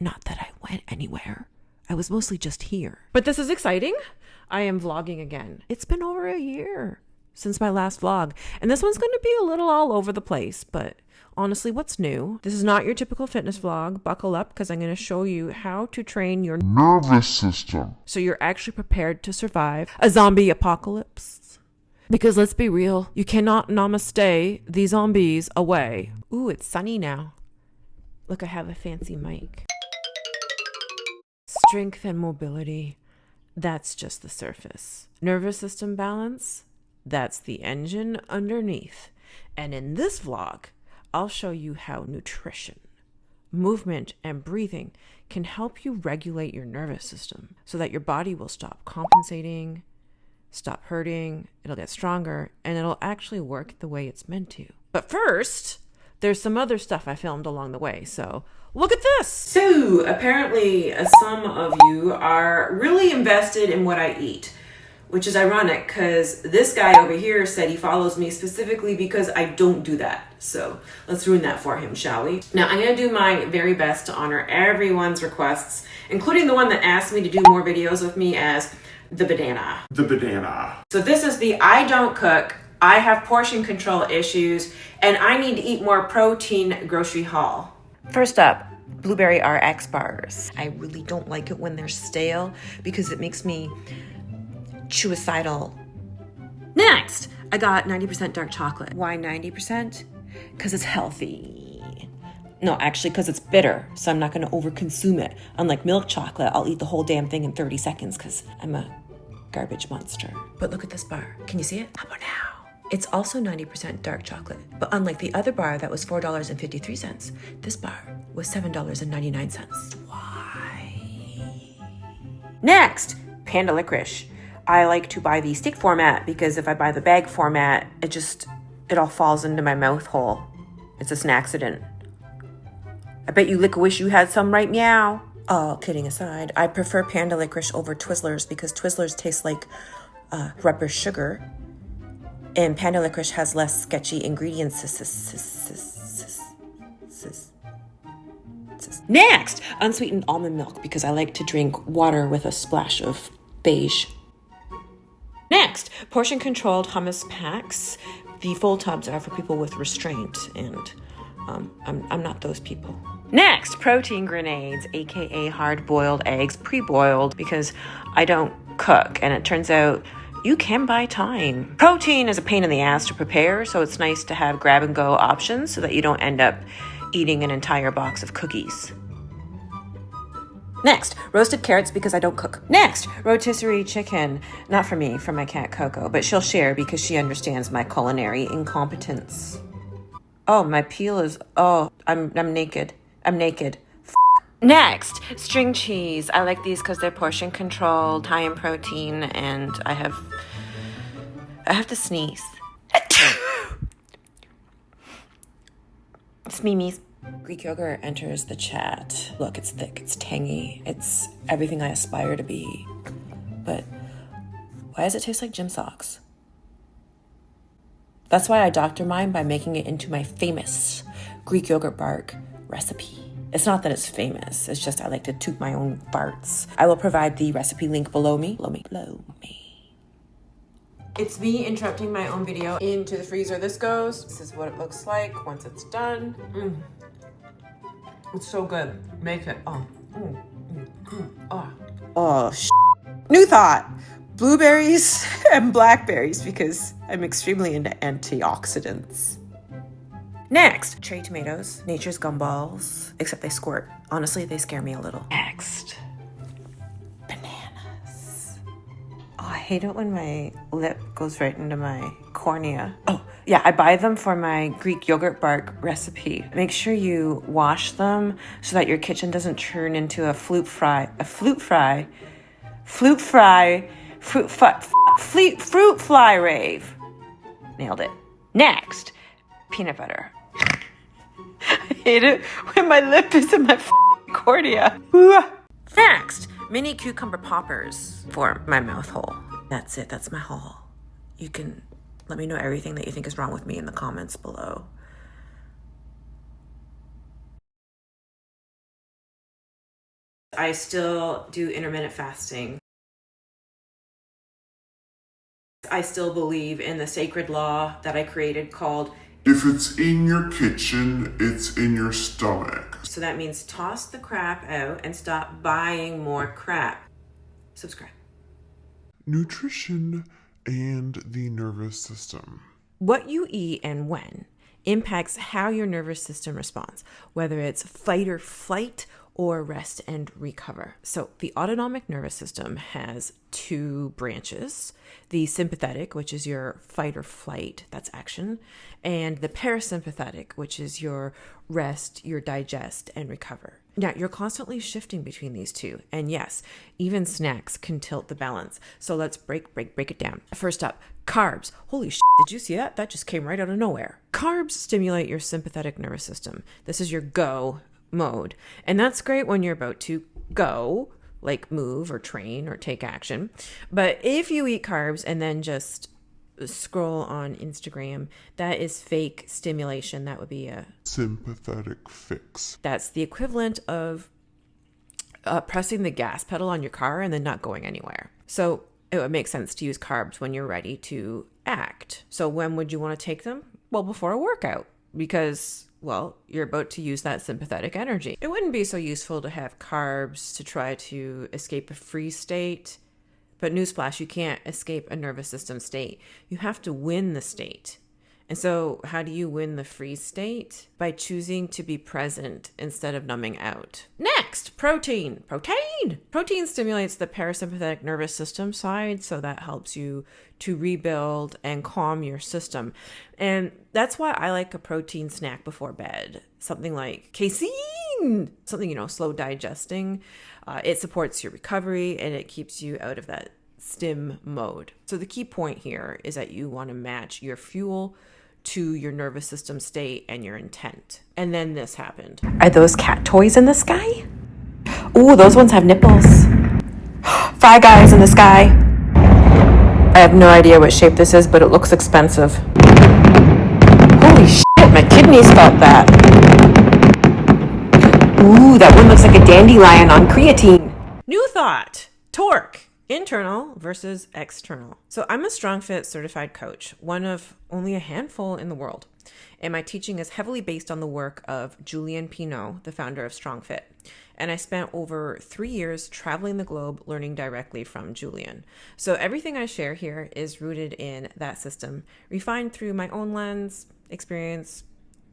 Not that I went anywhere. I was mostly just here. But this is exciting. I am vlogging again. It's been over a year since my last vlog, and this one's going to be a little all over the place, but honestly, what's new? This is not your typical fitness vlog. Buckle up, because I'm going to show you how to train your nervous system so you're actually prepared to survive a zombie apocalypse. Because let's be real, you cannot namaste these zombies away. Ooh, it's sunny now. Look, I have a fancy mic. Strength and mobility, that's just the surface. Nervous system balance, that's the engine underneath. And in this vlog, I'll show you how nutrition, movement, and breathing can help you regulate your nervous system so that your body will stop compensating, stop hurting, it'll get stronger, and it'll actually work the way it's meant to. But first, there's some other stuff I filmed along the way, so look at this. So apparently some of you are really invested in what I eat, which is ironic because this guy over here said he follows me specifically because I don't do that. So let's ruin that for him, shall we? Now I'm gonna do my very best to honor everyone's requests, including the one that asked me to do more videos with me as the banana. The banana. So this is the I don't cook, I have portion control issues, and I need to eat more protein grocery haul. First up, blueberry RX bars. I really don't like it when they're stale because it makes me suicidal. Next, I got 90% dark chocolate. Why 90%? Because it's healthy. No, actually, because it's bitter, so I'm not going to overconsume it. Unlike milk chocolate, I'll eat the whole damn thing in 30 seconds because I'm a garbage monster. But look at this bar. Can you see it? How about now? It's also 90% dark chocolate, but unlike the other bar that was $4.53, this bar was $7.99. Why? Next, Panda licorice. I like to buy the stick format because if I buy the bag format, it all falls into my mouth hole. It's just an accident. I bet you wish you had some right now. All kidding aside, I prefer Panda licorice over Twizzlers because Twizzlers taste like rubber sugar, and Panda licorice has less sketchy ingredients. Next, unsweetened almond milk because I like to drink water with a splash of beige. Next, portion-controlled hummus packs. The full tubs are for people with restraint, and I'm not those people. Next, protein grenades, aka hard-boiled eggs, pre-boiled, because I don't cook, and it turns out you can buy time. Protein is a pain in the ass to prepare, so it's nice to have grab-and-go options so that you don't end up eating an entire box of cookies. Next, roasted carrots because I don't cook. Next, rotisserie chicken. Not for me, for my cat Coco, but she'll share because she understands my culinary incompetence. Oh, my peel is, I'm naked. I'm naked. Next, string cheese. I like these because they're portion controlled, high in protein, and I have to sneeze. Smeemies. Greek yogurt enters the chat. Look, it's thick, it's tangy, it's everything I aspire to be. But why does it taste like gym socks? That's why I doctor mine by making it into my famous Greek yogurt bark recipe. It's not that it's famous, it's just I like to toot my own farts. I will provide the recipe link below me. It's me interrupting my own video into the freezer. This goes. This is what it looks like once it's done. It's so good. Make it. New thought. Blueberries and blackberries because I'm extremely into antioxidants. Next, cherry tomatoes, nature's gumballs, except they squirt. Honestly, they scare me a little. Next, bananas. Oh, I hate it when my lip goes right into my cornea. Oh, yeah, I buy them for my Greek yogurt bark recipe. Make sure you wash them so that your kitchen doesn't turn into a fruit fly rave. Nailed it. Next, peanut butter. I hate it when my lip is in my cornea. Next, mini cucumber poppers for my mouth hole. That's it. That's my haul. You can let me know everything that you think is wrong with me in the comments below. I still do intermittent fasting. I still believe in the sacred law that I created called, if it's in your kitchen, it's in your stomach. so that means toss the crap out and stop buying more crap. Subscribe. Nutrition and the nervous system. What you eat and when impacts how your nervous system responds, whether it's fight or flight or rest and recover. So the autonomic nervous system has two branches: the sympathetic, which is your fight or flight, that's action, and the parasympathetic, which is your rest, your digest and recover. Now, you're constantly shifting between these two. And yes, even snacks can tilt the balance. So let's break it down. First up, carbs. Holy shit, did you see that? That just came right out of nowhere. Carbs stimulate your sympathetic nervous system. This is your go mode. And that's great when you're about to go, like move or train or take action. But if you eat carbs and then just scroll on Instagram, that is fake stimulation. That would be a sympathetic fix. That's the equivalent of pressing the gas pedal on your car and then not going anywhere. So it would make sense to use carbs when you're ready to act. So when would you want to take them? Well, before a workout, because, well, you're about to use that sympathetic energy. It wouldn't be so useful to have carbs to try to escape a freeze state. But newsflash, you can't escape a nervous system state. You have to win the state. And so how do you win the freeze state? By choosing to be present instead of numbing out. Next, protein. Protein stimulates the parasympathetic nervous system side, so that helps you to rebuild and calm your system. And that's why I like a protein snack before bed. Something like casein, something, slow digesting. It supports your recovery and it keeps you out of that stim mode. So the key point here is that you want to match your fuel to your nervous system state and your intent. And then this happened. Are those cat toys in the sky? Ooh, those ones have nipples. Fry Guys in the sky. I have no idea what shape this is, but it looks expensive. Holy shit, my kidneys felt that. Ooh, that one looks like a dandelion on creatine. New thought. Torque. Internal versus external. So I'm a StrongFit certified coach, one of only a handful in the world. And my teaching is heavily based on the work of Julian Pinot, the founder of StrongFit. And I spent over 3 years traveling the globe learning directly from Julian. So everything I share here is rooted in that system, refined through my own lens, experience,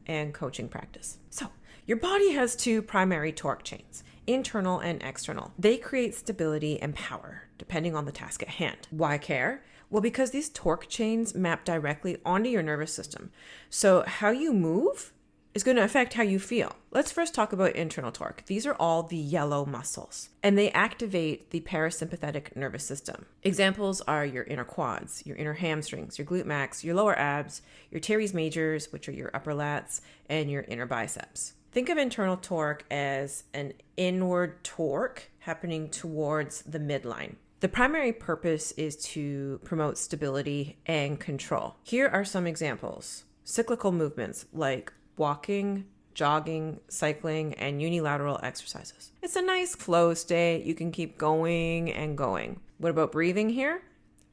and coaching practice. So your body has two primary torque chains, internal and external. They create stability and power, depending on the task at hand. Why care? Well, because these torque chains map directly onto your nervous system. So how you move is going to affect how you feel. Let's first talk about internal torque. These are all the yellow muscles, and they activate the parasympathetic nervous system. Examples are your inner quads, your inner hamstrings, your glute max, your lower abs, your teres majors, which are your upper lats, and your inner biceps. Think of internal torque as an inward torque happening towards the midline. The primary purpose is to promote stability and control. Here are some examples. Cyclical movements like walking, jogging, cycling, and unilateral exercises. It's a nice flow state. You can keep going and going. What about breathing here?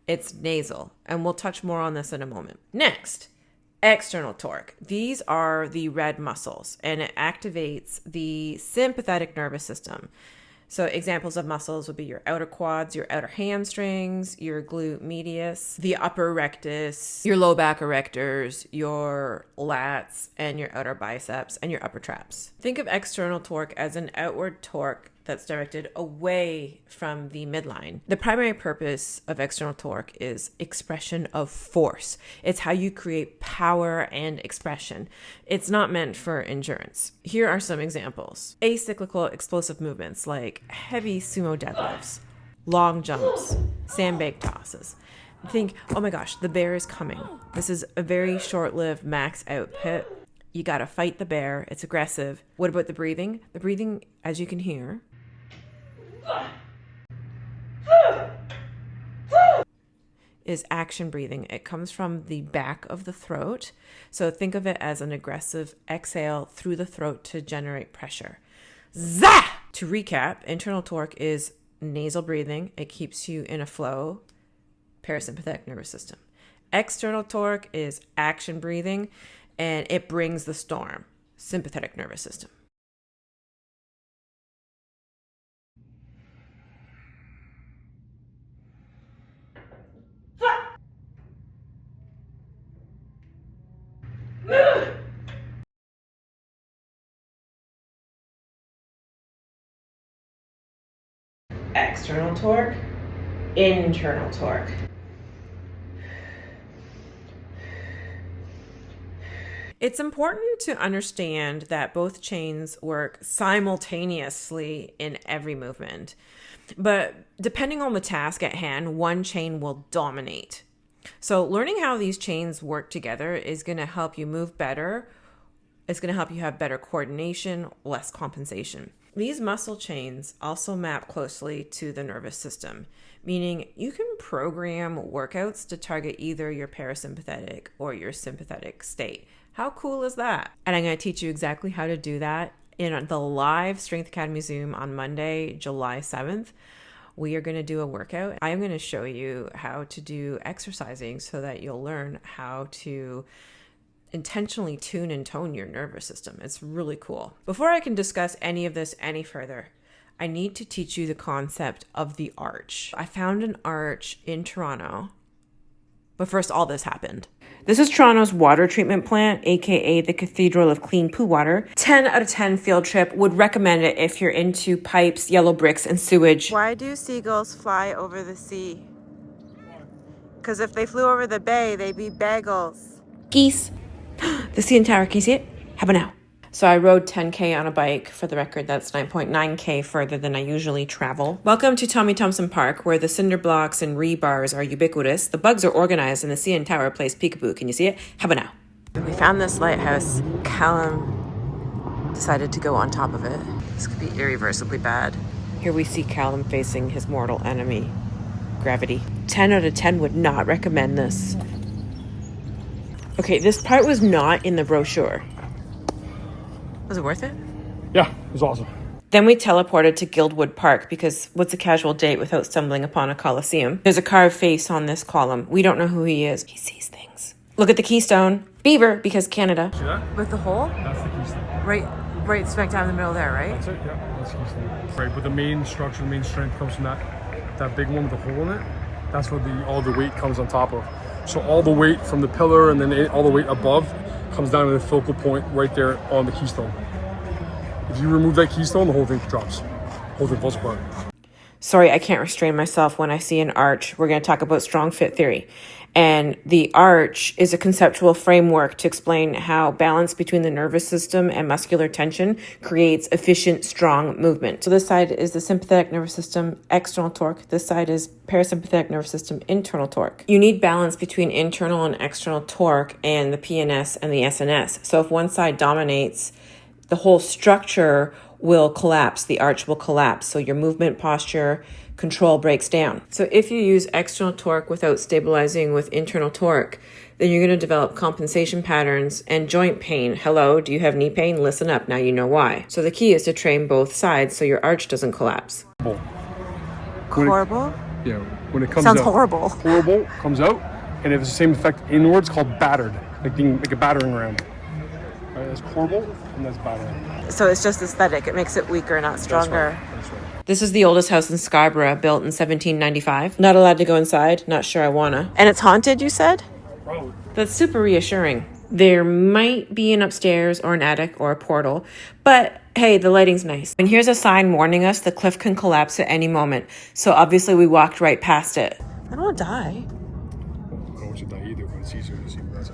It's nasal, and we'll touch more on this in a moment. Next, external torque. These are the red muscles, and it activates the sympathetic nervous system. So examples of muscles would be your outer quads, your outer hamstrings, your glute medius, the upper rectus, your low back erectors, your lats, and your outer biceps, and your upper traps. Think of external torque as an outward torque that's directed away from the midline. The primary purpose of external torque is expression of force. It's how you create power and expression. It's not meant for endurance. Here are some examples. Acyclical explosive movements like heavy sumo deadlifts, long jumps, sandbag tosses. Think, oh my gosh, the bear is coming. This is a very short-lived max output. You gotta fight the bear. It's aggressive. What about the breathing? The breathing, as you can hear, is action breathing. It comes from the back of the throat. So think of it as an aggressive exhale through the throat to generate pressure. Zah! To recap, internal torque is nasal breathing. It keeps you in a flow, parasympathetic nervous system. External torque is action breathing, and it brings the storm, sympathetic nervous system. External torque, internal torque. It's important to understand that both chains work simultaneously in every movement. But depending on the task at hand, one chain will dominate. So learning how these chains work together is going to help you move better. It's going to help you have better coordination, less compensation. These muscle chains also map closely to the nervous system, meaning you can program workouts to target either your parasympathetic or your sympathetic state. How cool is that? And I'm going to teach you exactly how to do that in the live Strength Academy Zoom on Monday, July 7th. We are going to do a workout. I'm going to show you how to do exercising so that you'll learn how to intentionally tune and tone your nervous system. It's really cool. Before I can discuss any of this any further, I need to teach you the concept of the arch. I found an arch in Toronto, but first all this happened. This is Toronto's water treatment plant, aka the Cathedral of Clean Poo Water. 10 out of 10 field trip. Would recommend it if you're into pipes, yellow bricks, and sewage. Why do seagulls fly over the sea? Because if they flew over the bay, they'd be bagels. Geese. The CN Tower, can you see it? How about now? So I rode 10K on a bike. For the record, that's 9.9K further than I usually travel. Welcome to Tommy Thompson Park, where the cinder blocks and rebars are ubiquitous. The bugs are organized, and the CN Tower plays peekaboo. Can you see it? How about now? We found this lighthouse. Callum decided to go on top of it. This could be irreversibly bad. Here we see Callum facing his mortal enemy, gravity. 10 out of 10 would not recommend this. Okay, this part was not in the brochure. Was it worth it? Yeah, it was awesome. Then we teleported to Guildwood Park because what's a casual date without stumbling upon a coliseum? There's a carved face on this column. We don't know who he is. He sees things. Look at the keystone. Beaver, because Canada. See that? With the hole? That's the keystone. Right smack down in the middle there, right? That's it, yeah. That's the keystone. Right, but the main structure, the main strength comes from that big one with the hole in it. That's where all the weight comes on top of. So all the weight from the pillar and then all the weight above comes down to the focal point right there on the keystone. If you remove that keystone, the whole thing drops. The whole thing falls apart. Sorry, I can't restrain myself when I see an arch. We're going to talk about strong fit theory. And the arch is a conceptual framework to explain how balance between the nervous system and muscular tension creates efficient, strong movement. So this side is the sympathetic nervous system, external torque. This side is parasympathetic nervous system, internal torque. You need balance between internal and external torque and the PNS and the SNS. So if one side dominates, the whole structure will collapse. The arch will collapse. So your movement, posture, control breaks down. So if you use external torque without stabilizing with internal torque, then you're going to develop compensation patterns and joint pain. Hello, do you have knee pain? Listen up, now you know why. So the key is to train both sides so your arch doesn't collapse. Horrible? Yeah, when it comes Sounds out. horrible. Horrible comes out, and it has the same effect inwards called battered, like a battering ram. Right, that's horrible, and that's battering. So it's just aesthetic. It makes it weaker, not stronger. That's right. This is the oldest house in Scarborough, built in 1795. Not allowed to go inside. Not sure I wanna. And it's haunted, you said? Probably. That's super reassuring. There might be an upstairs or an attic or a portal, but hey, the lighting's nice. And here's a sign warning us the cliff can collapse at any moment. So obviously we walked right past it. I don't want to die. I don't want you to die either, but it's easier to see what that's.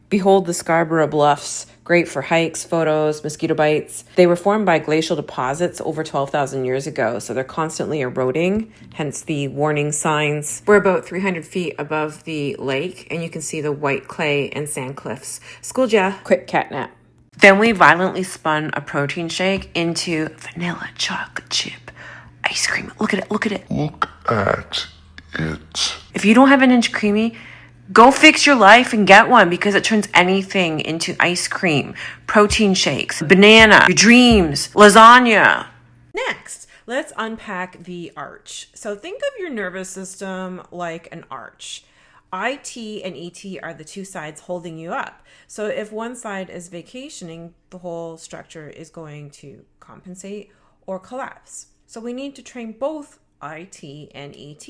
Behold the Scarborough Bluffs. Great for hikes, photos, mosquito bites. They were formed by glacial deposits over 12,000 years ago, so they're constantly eroding, hence the warning signs. We're about 300 feet above the lake, and you can see the white clay and sand cliffs. Schooled ya. Quick cat nap. Then we violently spun a protein shake into vanilla chocolate chip ice cream. Look at it, look at it. Look at it. If you don't have an inch creamy, go fix your life and get one because it turns anything into ice cream, protein shakes, banana, your dreams, lasagna. Nah. let's unpack the arch. So think of your nervous system like an arch. IT and ET are the two sides holding you up. So if one side is vacationing, the whole structure is going to compensate or collapse. So we need to train both IT and ET.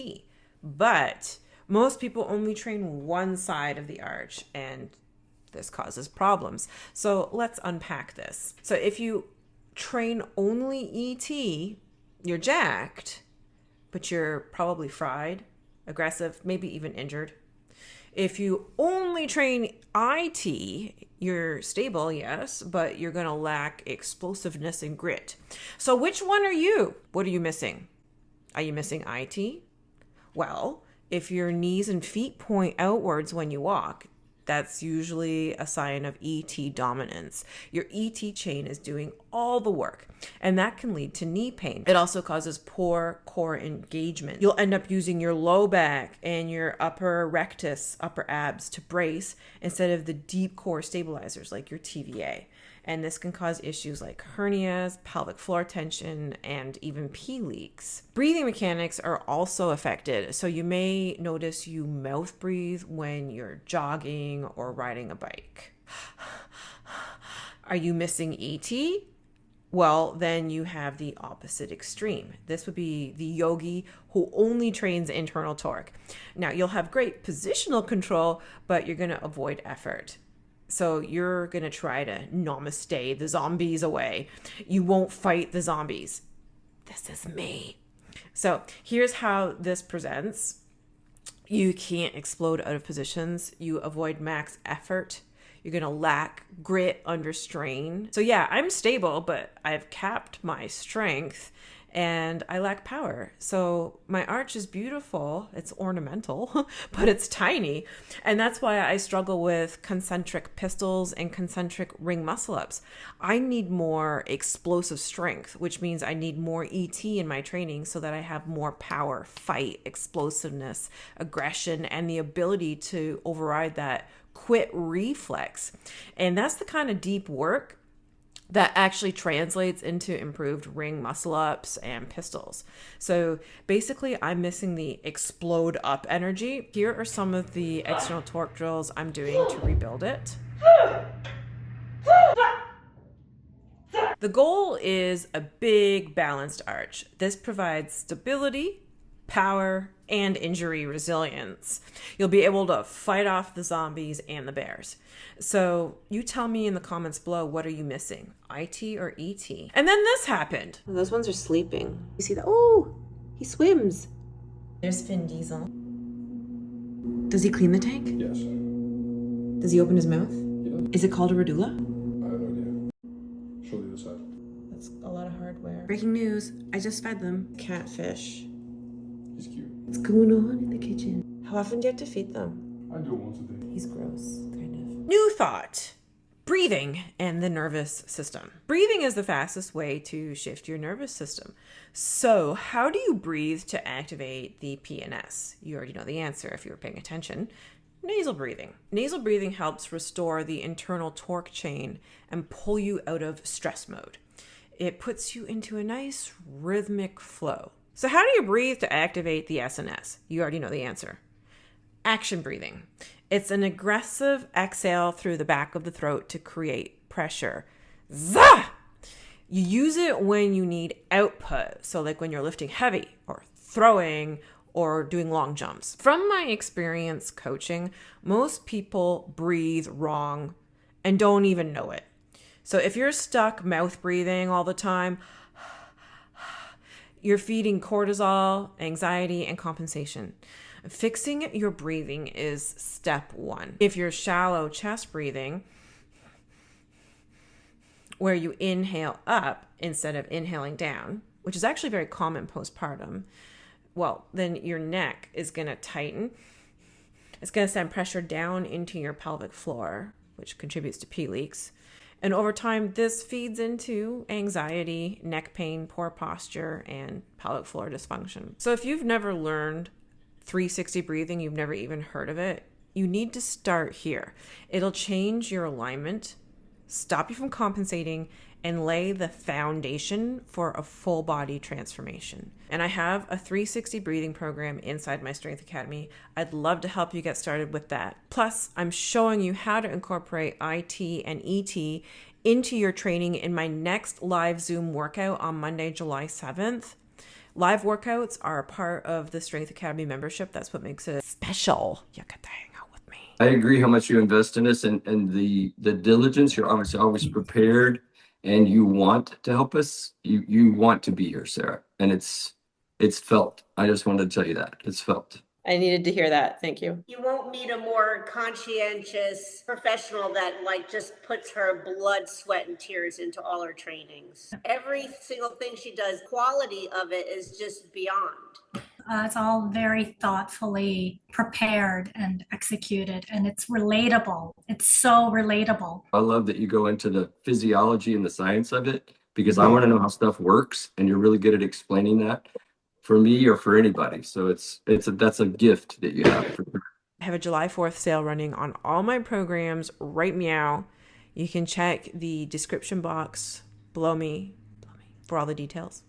But most people only train one side of the arch, and this causes problems. So let's unpack this. So if you train only ET, you're jacked, but you're probably fried, aggressive, maybe even injured. If you only train IT, you're stable, yes, but you're going to lack explosiveness and grit. So which one are you? What are you missing? Are you missing IT? Well, if your knees and feet point outwards when you walk, that's usually a sign of ET dominance. Your ET chain is doing all the work, and that can lead to knee pain. It also causes poor core engagement. You'll end up using your low back and your upper rectus, upper abs to brace instead of the deep core stabilizers like your TVA. And this can cause issues like hernias, pelvic floor tension, and even pee leaks. Breathing mechanics are also affected. So you may notice you mouth breathe when you're jogging or riding a bike. Are you missing ET? Well, then you have the opposite extreme. This would be the yogi who only trains internal torque. Now, you'll have great positional control, but you're going to avoid effort. So you're going to try to namaste the zombies away. You won't fight the zombies. This is me. So here's how this presents. You can't explode out of positions. You avoid max effort. You're going to lack grit under strain. So yeah, I'm stable, but I've capped my strength and I lack power. So my arch is beautiful. It's ornamental, but it's tiny. And that's why I struggle with concentric pistols and concentric ring muscle ups. I need more explosive strength, which means I need more ET in my training so that I have more power, fight, explosiveness, aggression, and the ability to override that quit reflex. And that's the kind of deep work that actually translates into improved ring muscle ups and pistols. So basically, I'm missing the explode up energy. Here are some of the external torque drills I'm doing to rebuild it. The goal is a big balanced arch. This provides stability, power, and injury resilience. You'll be able to fight off the zombies and the bears. So you tell me in the comments below, what are you missing? IT or ET? And then this happened. Those ones are sleeping. You see that? Oh, he swims. There's Vin Diesel. Does he clean the tank? Yes. Does he open his mouth? He does. Is it called a radula? I have no idea. Show the other side. That's a lot of hardware. Breaking news, I just fed them catfish. He's cute. What's going on in the kitchen? How often do you have to feed them? I do it once a day. He's gross, kind of. New thought. Breathing and the nervous system. Breathing is the fastest way to shift your nervous system. So how do you breathe to activate the PNS? You already know the answer if you were paying attention. Nasal breathing. Nasal breathing helps restore the internal torque chain and pull you out of stress mode. It puts you into a nice rhythmic flow. So how do you breathe to activate the SNS? You already know the answer. Action breathing. It's an aggressive exhale through the back of the throat to create pressure. Zah! You use it when you need output. So like when you're lifting heavy or throwing or doing long jumps. From my experience coaching, most people breathe wrong and don't even know it. So if you're stuck mouth breathing all the time, you're feeding cortisol, anxiety, and compensation. Fixing your breathing is step one. If you're shallow chest breathing, where you inhale up instead of inhaling down, which is actually very common postpartum, well, then your neck is going to tighten. It's going to send pressure down into your pelvic floor, which contributes to pee leaks. And over time, this feeds into anxiety, neck pain, poor posture, and pelvic floor dysfunction. So if you've never learned 360 breathing, you've never even heard of it, you need to start here. It'll change your alignment, stop you from compensating, and lay the foundation for a full body transformation. And I have a 360 breathing program inside my Strength Academy. I'd love to help you get started with that. Plus, I'm showing you how to incorporate IT and ET into your training in my next live Zoom workout on Monday, July 7th. Live workouts are a part of the Strength Academy membership. That's what makes it special. You get to hang out with me. I agree how much you invest in this and the diligence. You're obviously always prepared and you want to help us. You want to be here, Sarah. And it's felt. I just wanted to tell you that. It's felt. I needed to hear that. Thank you. You won't meet a more conscientious professional that just puts her blood, sweat, and tears into all her trainings. Every single thing she does, quality of it is just beyond. It's all very thoughtfully prepared and executed, and it's relatable. It's so relatable. I love that you go into the physiology and the science of it, because I want to know how stuff works, and you're really good at explaining that for me or for anybody. So that's a gift that you have. I have a July 4th sale running on all my programs right meow. You can check the description box below me for all the details.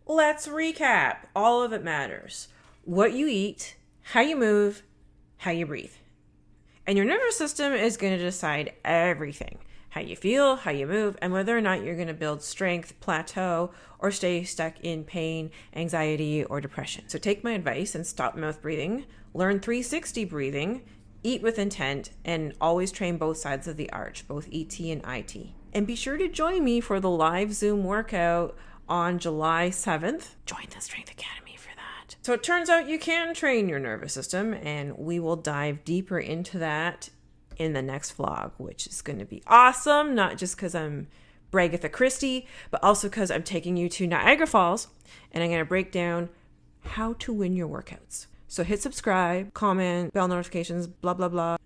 Let's recap. All of it matters. What you eat, how you move, how you breathe. And your nervous system is going to decide everything. How you feel, how you move, and whether or not you're going to build strength, plateau, or stay stuck in pain, anxiety, or depression. So take my advice and stop mouth breathing, learn 360 breathing, eat with intent, and always train both sides of the arch, both ET and IT. And be sure to join me for the live Zoom workout on July 7th. Join the Strength Academy for that. So it turns out you can train your nervous system, and we will dive deeper into that in the next vlog, which is going to be awesome, not just because I'm Bragatha Christie, but also because I'm taking you to Niagara Falls, and I'm going to break down how to win your workouts. So hit subscribe, comment, bell notifications, blah, blah, blah.